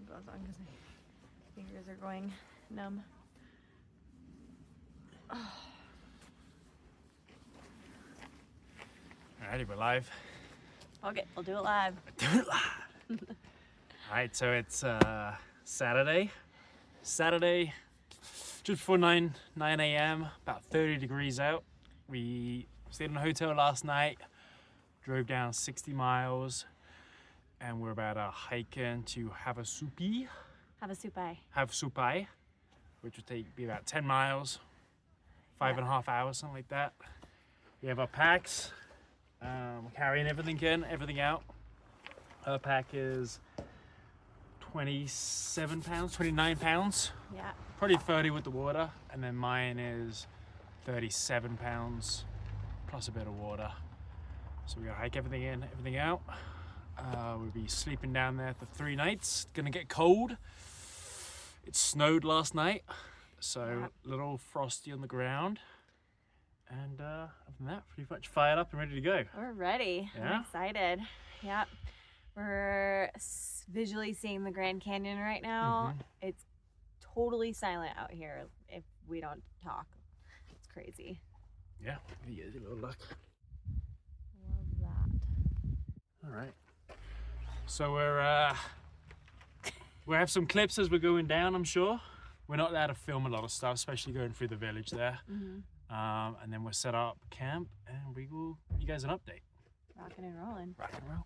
gloves on because my fingers are going numb. Oh. Alrighty, we're live. Okay, we'll do it live. Do it live. Alright, so it's Saturday, just before 9 a.m, about 30 degrees out. We stayed in a hotel last night, drove down 60 miles, and we're about to hike into Havasupai, which would be about 10 miles, 5.5 hours, something like that. We have our packs, we're carrying everything in, everything out. Her pack is 27 pounds, 29 pounds. Yeah. Probably 30 with the water, and then mine is 37 pounds plus a bit of water. So we're gonna hike everything in, everything out. We'll be sleeping down there for 3 nights. It's gonna get cold. It snowed last night, so a little frosty on the ground. And other than that, pretty much fired up and ready to go. We're ready. Yeah? I'm excited. Yeah. We're visually seeing the Grand Canyon right now. It's totally silent out here if we don't talk. It's crazy. Yeah, give you a little look. Love that. All right. So we'll have some clips as we're going down, I'm sure. We're not allowed to film a lot of stuff, especially going through the village there. And then we'll set up camp and we will give you guys an update. Rocking and rolling. Rock and roll.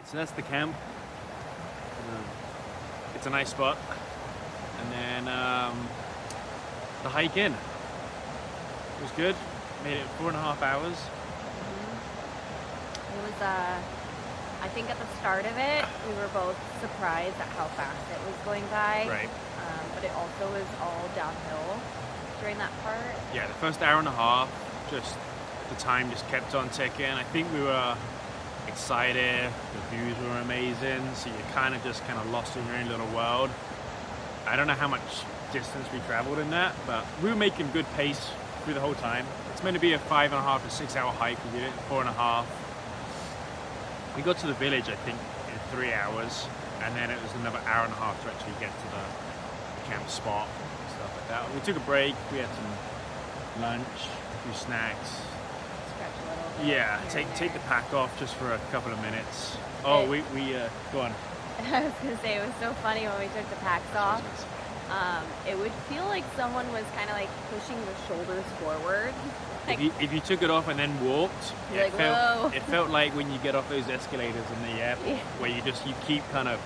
So that's the camp. It's a nice spot. And then the hike in. It was good. Made it 4.5 hours. It was, I think at the start of it, we were both surprised at how fast it was going by. Right. But it also was all downhill during that part. Yeah, the first hour and a half, just the time just kept on ticking. I think we were excited, the views were amazing, so you kind of lost in your own little world. I don't know how much distance we traveled in that, but we were making good pace through the whole time. It's meant to be a 5.5 to 6 hour hike. We did it in 4.5. We got to the village, I think, in 3 hours, and then it was another hour and a half to actually get to the camp spot and stuff like that. We took a break, we had some lunch, a few snacks. Stretch a little bit. Yeah, take the pack off just for a couple of minutes. Oh, we go on. I was gonna say, it was so funny when we took the packs off. It would feel like someone was kind of like pushing the shoulders forward. Like, if you took it off and then walked, it felt like when you get off those escalators in the airport, where you keep kind of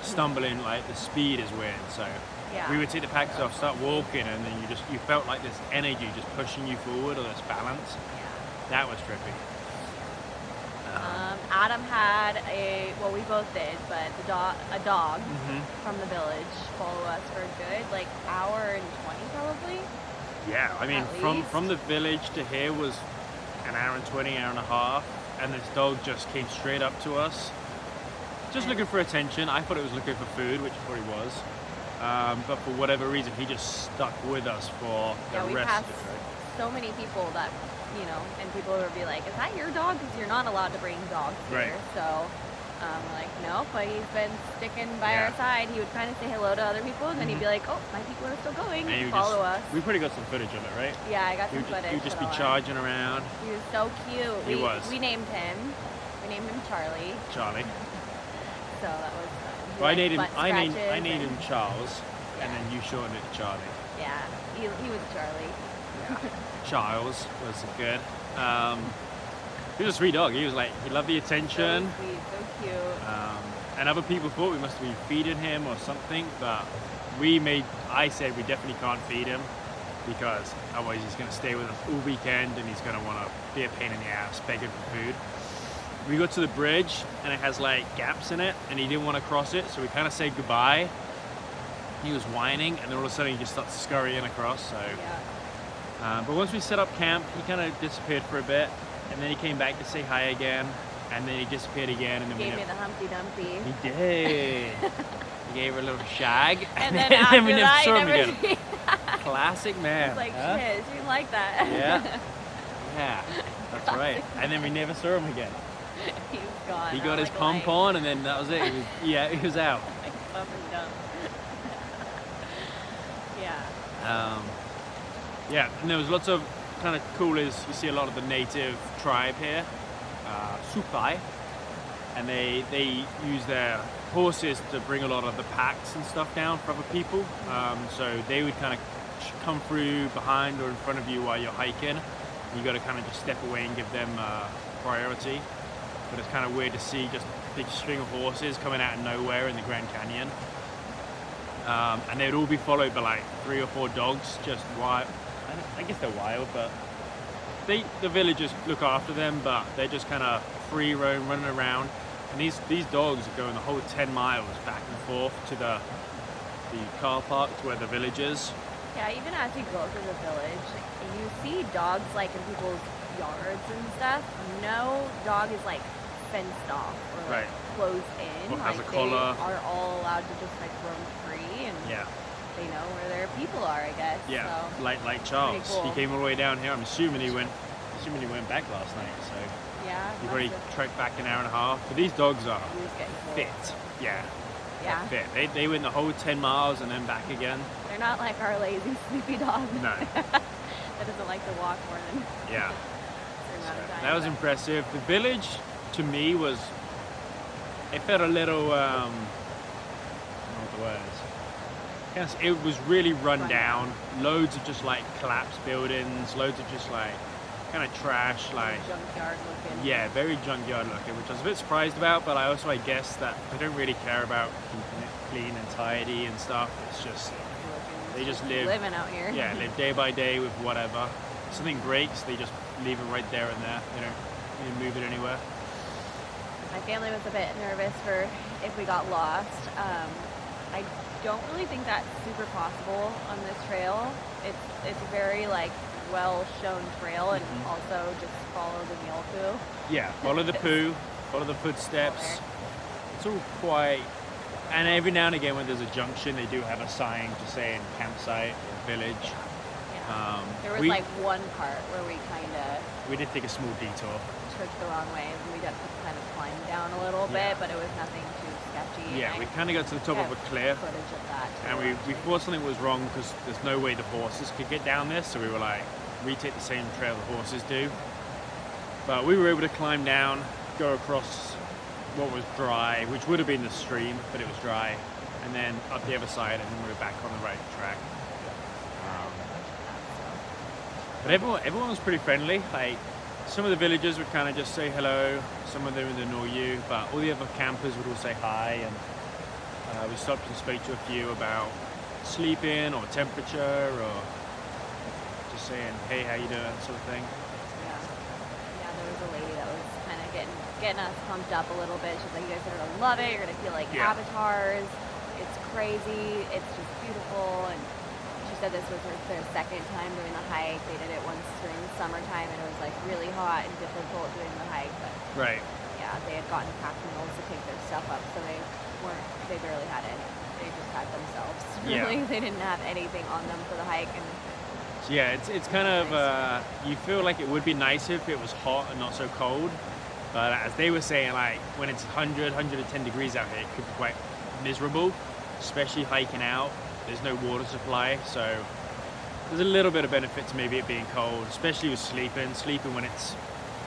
stumbling, like the speed is weird. So we would take the packs off, start walking, and then you felt like this energy just pushing you forward, or this balance. That was trippy. Adam had we both did, but a dog from the village follow us for a good like hour and 20 probably. Yeah, I mean from the village to here was an hour and 20, hour and a half, and this dog just came straight up to us, just looking for attention. I thought it was looking for food, which it probably was, but for whatever reason he just stuck with us for the rest of the trip. So many people that, and people would be like, is that your dog? Because you're not allowed to bring dogs here. So we're like, no, but he's been sticking by our side. He would kind of say hello to other people, and then he'd be like, oh, my people are still going, and follow us. We pretty got some footage of it, right? Yeah, I got some footage. He'd just be charging around. He was so cute. He was. We named him. We named him Charlie. Charlie. So that was fun. Well, I named him Charles, and then you shortened it to Charlie. Yeah, he was Charlie. Yeah. Charles was good. He was a sweet dog. He loved the attention. So sweet, so cute. And other people thought we must be feeding him or something, but I said we definitely can't feed him because otherwise he's going to stay with us all weekend and he's going to want to be a pain in the ass begging for food. We got to the bridge and it has like gaps in it and he didn't want to cross it, so we kind of said goodbye. He was whining and then all of a sudden he just starts scurrying across. So, yeah. But once we set up camp, he kind of disappeared for a bit and then he came back to say hi again and then he disappeared again. And then Gave me the Humpty Dumpty. He did. He gave her a little shag And then after we never that, saw you him never again. Classic man. It's like, huh? shit, she didn't like that. Yeah. Yeah, that's right. And then we never saw him again. He was gone. He got his pump on and then that was it. He was out. Like bump and dump. Yeah. Yeah, and there was lots of kind of cool is you see a lot of the native tribe here, Supai, and they use their horses to bring a lot of the packs and stuff down for other people. So they would kind of come through behind or in front of you while you're hiking. You got to kind of just step away and give them priority. But it's kind of weird to see just a big string of horses coming out of nowhere in the Grand Canyon. And they'd all be followed by like 3 or 4 dogs, just wild. I guess they're wild, but the villagers look after them, but they're just kind of free roam, running around. And these dogs are going the whole 10 miles back and forth to the car park to where the village is. Yeah, even as you go through the village, you see dogs like in people's yards and stuff. No dog is like fenced off or like closed in. Or has like a collar. They are all allowed to just like roam free and they know where their people are, I guess. Yeah, so, like Charles. cool. He came all the way down here. I'm assuming he went back last night. So yeah, he probably trekked back an hour and a half. But these dogs are he was getting cold. fit. Yeah. Yeah. Fit. They went the whole 10 miles and then back again. They're not like our lazy, sleepy dog. No. That doesn't like to walk more than Yeah. a certain amount of time. That was impressive. The village, to me, it felt a little, I don't know what the word is. It was really run down. Loads of just like collapsed buildings, loads of just like kind of trash, like junkyard looking. Yeah, very junkyard looking, which I was a bit surprised about, but I guess that they don't really care about keeping it clean and tidy and stuff. It's just they just living out here. Yeah, live day by day with whatever. If something breaks, they just leave it right there and there. They don't move it anywhere. My family was a bit nervous for if we got lost. I don't really think that's super possible on this trail. It's a very like well shown trail and also just follow the mule poo. Yeah, follow the poo, follow the footsteps. It's all quite, and every now and again when there's a junction they do have a sign just saying campsite or village. Yeah. There was like one part where we did take a small detour. Took the wrong way and we got to kind of climb down a little bit, but it was nothing too sketchy. Yeah, we kind of got to the top of a cliff footage of that and we thought something was wrong because there's no way the horses could get down this, so we were like, we take the same trail the horses do. But we were able to climb down, go across what was dry, which would have been the stream, but it was dry, and then up the other side, and then we were back on the right track. But everyone was pretty friendly. Like some of the villagers would kind of just say hello, some of them would annoy you, but all the other campers would all say hi, and we stopped and spoke to a few about sleeping or temperature or just saying, hey, how you doing, sort of thing. Yeah, there was a lady that was kind of getting us pumped up a little bit. She's like, you guys are gonna love it, you're gonna feel like avatars, it's crazy, it's just beautiful. And she said this was their second time doing the hike. They did it once during the summertime and it was like really hot and difficult doing the hike, but yeah, they had gotten pack mules to take their stuff up, so they barely had any. They just had themselves. Really, they didn't have anything on them for the hike. And yeah, it's kind of you feel like it would be nice if it was hot and not so cold, but as they were saying, like when it's 110 degrees out here, it could be quite miserable, especially hiking out. There's no water supply, so there's a little bit of benefit to maybe it being cold, especially with sleeping. Sleeping when it's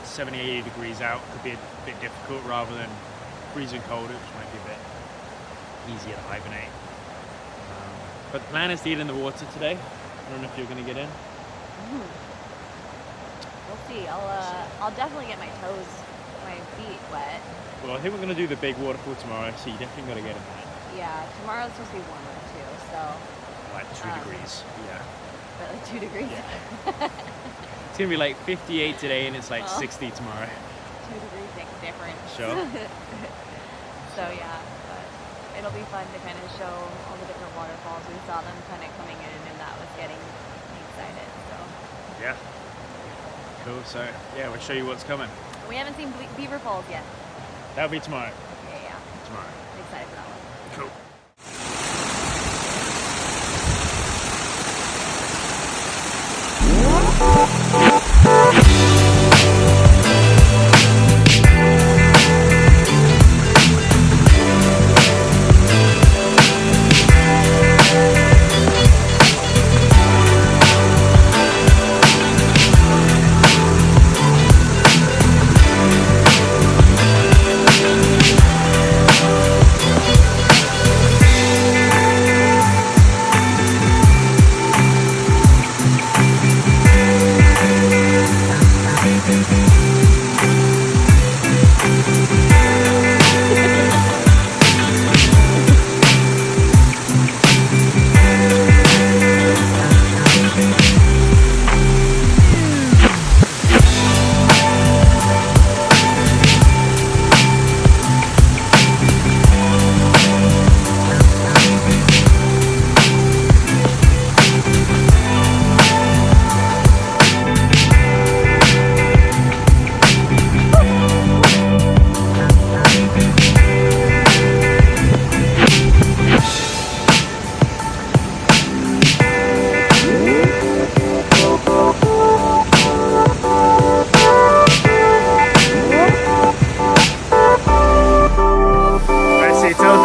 70, 80 degrees out could be a bit difficult rather than freezing cold, which might be a bit easier to hibernate. But the plan is to eat in the water today. I don't know if you're going to get in. we'll see. I'll definitely get my feet wet. Well, I think we're gonna do the big waterfall tomorrow, so you definitely gotta get in that. Yeah, tomorrow's supposed to be warmer too, so. Like 2 degrees. Yeah. But like 2 degrees. Yeah. It's gonna be like 58 today, and it's like 60 tomorrow. 2 degrees difference. Sure. So yeah, but it'll be fun to kind of show all the different waterfalls. We saw them kind of coming in, and that was getting me excited. So. Yeah. Cool. So yeah, we'll show you what's coming. We haven't seen Beaver Falls yet. That'll be tomorrow. Yeah. Tomorrow. I'm excited for that one. Cool.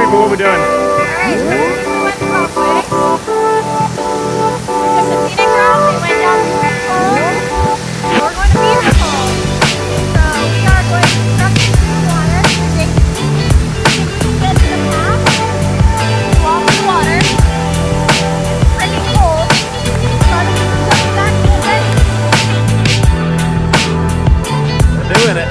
What we're doing. Alright, so we went the wrong way. We took the scenic route, we went down to Beaver Falls. We're going to Beaver Falls. So we are going directly through the water. Get to the path, walk the water. It's pretty cold. So I'm just back a little bit. We're doing it.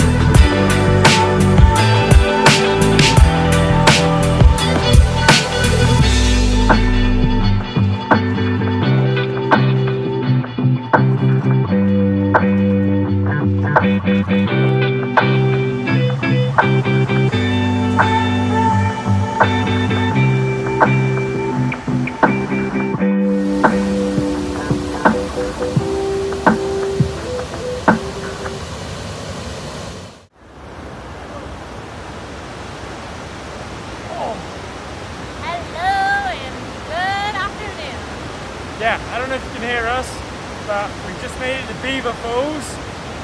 Yeah, I don't know if you can hear us, but we just made it to Beaver Falls.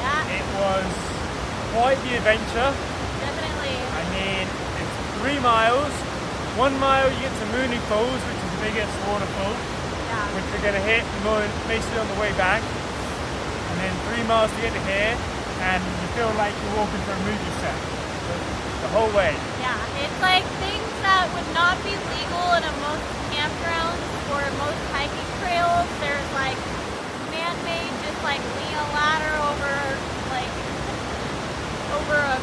Yeah. It was quite the adventure. Definitely. I mean, it's 3 miles. 1 mile you get to Mooney Falls, which is the biggest waterfall, which we're going to hit basically on the way back. And then 3 miles to get to here, and you feel like you're walking through a movie set the whole way. Yeah, it's like things that would not be legal in most campgrounds or most hiking trails. There's like man-made, just like lean a ladder over a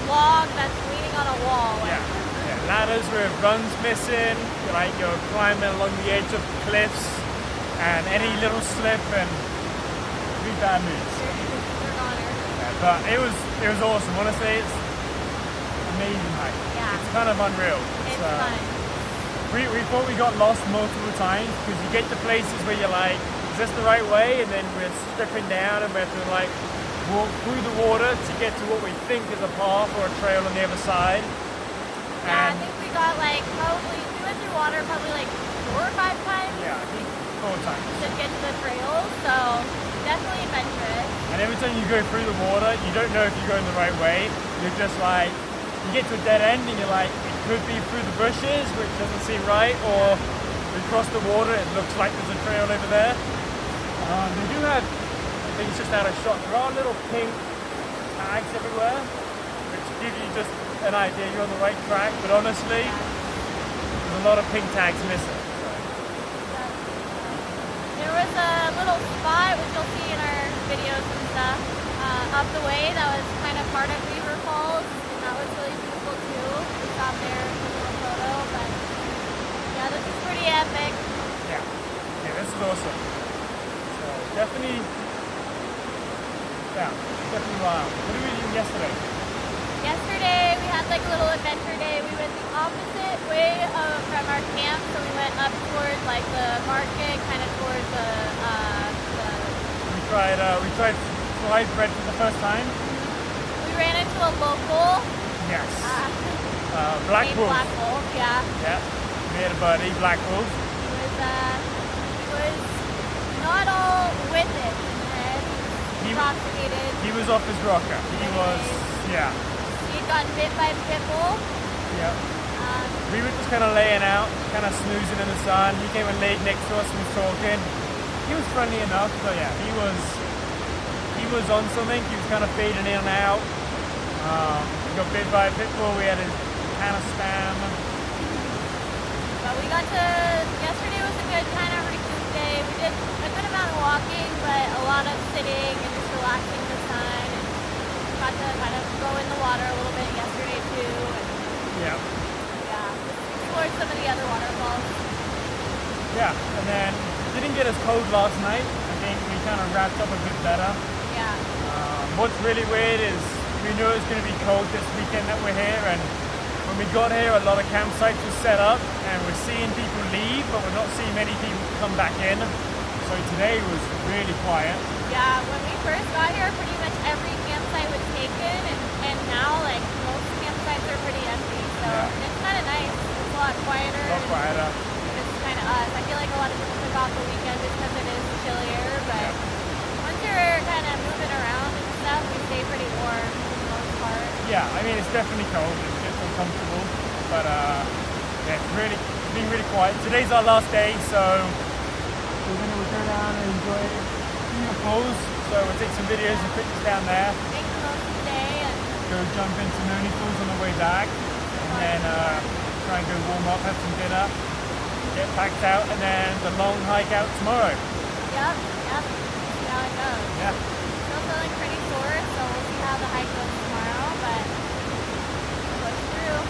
log that's leaning on a wall. Yeah, ladders with rungs missing, you're climbing along the edge of cliffs, and any little slip and be bad news. Yeah, but it was awesome. Honestly, it's amazing hike. Yeah. It's kind of unreal. It's fun. We thought we got lost multiple times because you get to places where you're like, is this the right way? And then we're stripping down and we have to walk through the water to get to what we think is a path or a trail on the other side. Yeah, I think we got we went through water probably 4 or 5 times. Yeah, I think 4 times. To get to the trails, so definitely adventurous. And every time you go through the water, you don't know if you're going the right way. You're just you get to a dead end and you're like, it could be through the bushes, which doesn't seem right, or we cross the water, it looks like there's a trail over there. They do have, I think it's just out of shot, there are little pink tags everywhere, which give you just an idea you're on the right track, but honestly, there's a lot of pink tags missing. There was a little spot, which you'll see in our videos and stuff, up the way that was kind of part of Beaver Falls, and that was really beautiful too. We stopped there and took a little photo, but yeah, this is pretty epic. Yeah, this is awesome. So definitely wild. What did we do yesterday? Yesterday we had like a little adventure day. We went the opposite way from our camp, so we went up towards like the market, kind of towards the We tried fried bread for the first time. We ran into a local. Yes. Black Wolf. Black Wolf, yeah. Yeah. We had a buddy, Black Wolf. He was not all with it. Intoxicated. He was off his rocker. He was, yeah. He'd gotten bit by a pit bull. Yeah. We were just kind of laying out, kind of snoozing in the sun. He came and laid next to us and was talking. He was friendly enough, but yeah, he was on something. He was kind of fading in and out. He got bit by a pit bull. We had a can of Spam. But we got to, yesterday was a good kind of recoup day. We did a good amount of walking, but a lot of sitting and just relaxing in the sun. And got to kind of go in the water a little bit yesterday too. And yeah, explored some of the other waterfalls. Yeah, and then it didn't get as cold last night. I think we kind of wrapped up a bit better. Yeah. What's really weird is we knew it was going to be cold this weekend that we're here, and when we got here a lot of campsites were set up and we're seeing people leave, but we're not seeing many people come back in. So today was really quiet. Yeah, when we first got here pretty much every campsite was taken, and now like most campsites are pretty empty. So it's kind of nice. It's a lot quieter. A lot quieter. It's kind of us. I feel like a lot of people took off the weekend just because it is chillier, but once you're kind of moving around and stuff, we stay pretty warm for the most part. Yeah, I mean it's definitely cold. It gets uncomfortable, but yeah, it's been really quiet. Today's our last day, so we're gonna go down and enjoy Beaver Falls. So we'll take some videos and pictures down there. Make the most of the day and go jump into Mooney Falls on the way back, and then try and go warm up, have some dinner, get packed out, and then the long hike out tomorrow. Yep. See how it goes. Yeah. Still feeling pretty sore, so we'll see how the hike goes tomorrow, but push through.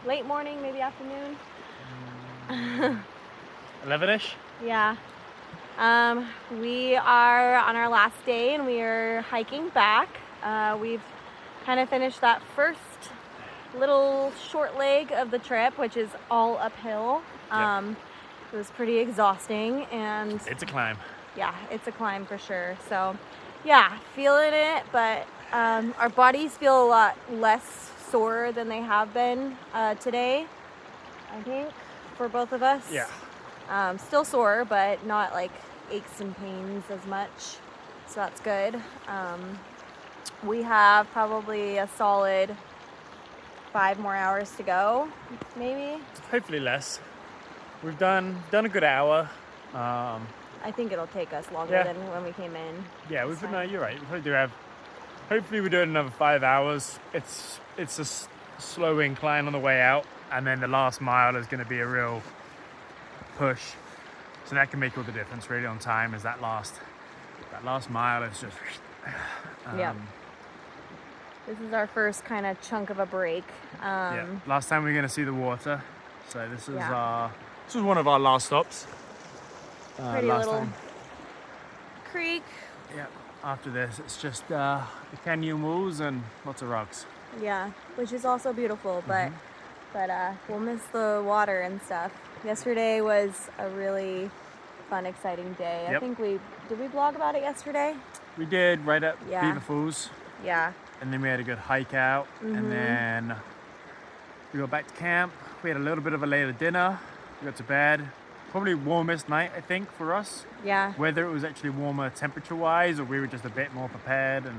Late morning, maybe afternoon. 11ish? Yeah. We are on our last day and we are hiking back. We've kind of finished that first little short leg of the trip, which is all uphill. It was pretty exhausting, and It's a climb. yeah, it's a climb for sure. So yeah, feeling it, but our bodies feel a lot less sore than they have been today, I think, for both of us. Yeah. Still sore, but not like aches and pains as much, so that's good. We have probably a solid 5 more hours to go, maybe. Hopefully less. We've done a good hour. I think it'll take us longer Yeah. than when we came in. Yeah, this no, time. you're right. We probably do have. Hopefully, we do it another 5 hours. It's a slow incline on the way out, and then the last mile is going to be a real push. So that can make all the difference, really, on time. Is that last mile is just. Yeah. This is our first kind of chunk of a break. Yeah. Last time we were going to see the water, so this is Yeah. this was one of our last stops. Pretty last little time. creek. Yeah. After this, it's just the canyon walls and lots of rocks. Yeah, which is also beautiful, but we'll miss the water and stuff. Yesterday was a really fun, exciting day. I Yep. think did we blog about it yesterday? We did right at Yeah. Beaver Falls, Yeah. and then we had a good hike out, and then we got back to camp. We had a little bit of a later dinner. We got to bed. Probably warmest night, I think, for us. Yeah. Whether it was actually warmer temperature-wise, or we were just a bit more prepared and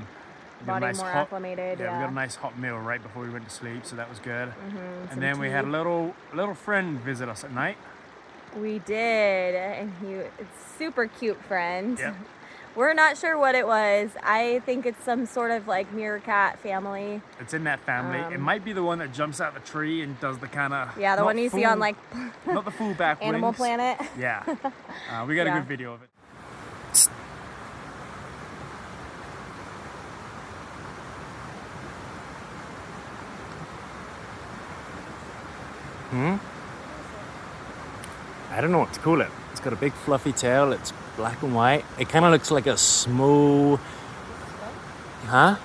we got a Body nice more hot, acclimated. yeah, we got a nice hot meal right before we went to sleep, so that was good. Some And then we had a tea. little friend visit us at night. We did, and it's super cute friend. Yep. We're not sure what it was. I think it's some sort of like meerkat family. It's in that family. It might be the one that jumps out the tree and does the kind of Yeah, the one you see on like not the full back Animal wings. Planet. Yeah, we got a Yeah. good video of it. I don't know what to call it. It's got a big fluffy tail. It's black and white. It kind of looks like a small... Huh?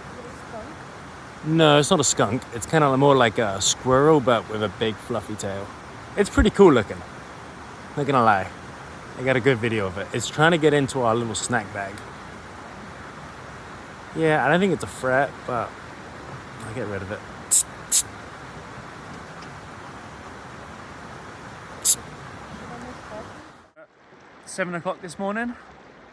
No, it's not a skunk. It's kind of more like a squirrel, but with a big fluffy tail. It's pretty cool looking. Not gonna lie. I got a good video of it. It's trying to get into our little snack bag. Yeah, I don't think it's a threat, but I'll get rid of it. 7 o'clock this morning.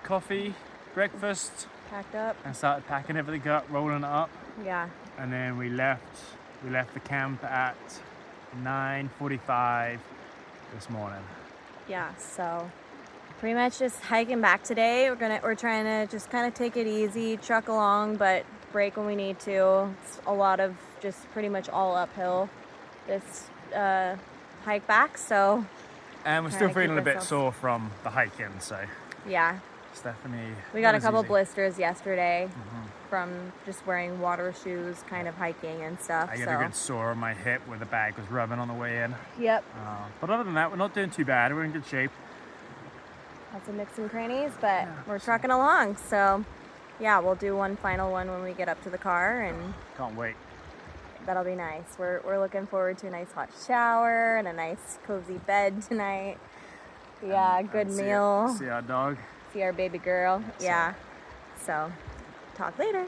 Coffee, breakfast. Packed up. I started packing everything up, rolling it up. Yeah. And then we left the camp at 9:45 this morning. Yeah, so pretty much just hiking back today. We're trying to just kind of take it easy, truck along, but break when we need to. It's a lot of just pretty much all uphill this hike back, so And we're Trying still to feeling keep a bit ourselves- sore from the hiking, so yeah. Stephanie. We got not a as couple easy. blisters yesterday from just wearing water shoes, kind of hiking and stuff. I got so a good sore on my hip where the bag was rubbing on the way in. yep, But other than that, we're not doing too bad. We're in good shape. lots of nicks and crannies, but we're trucking along. So yeah, we'll do one final one when we get up to the car, and Can't wait. that'll be nice. We're looking forward to a nice hot shower and a nice cozy bed tonight. Yeah, good And meal. See our dog. See our baby girl. Yeah. So talk later.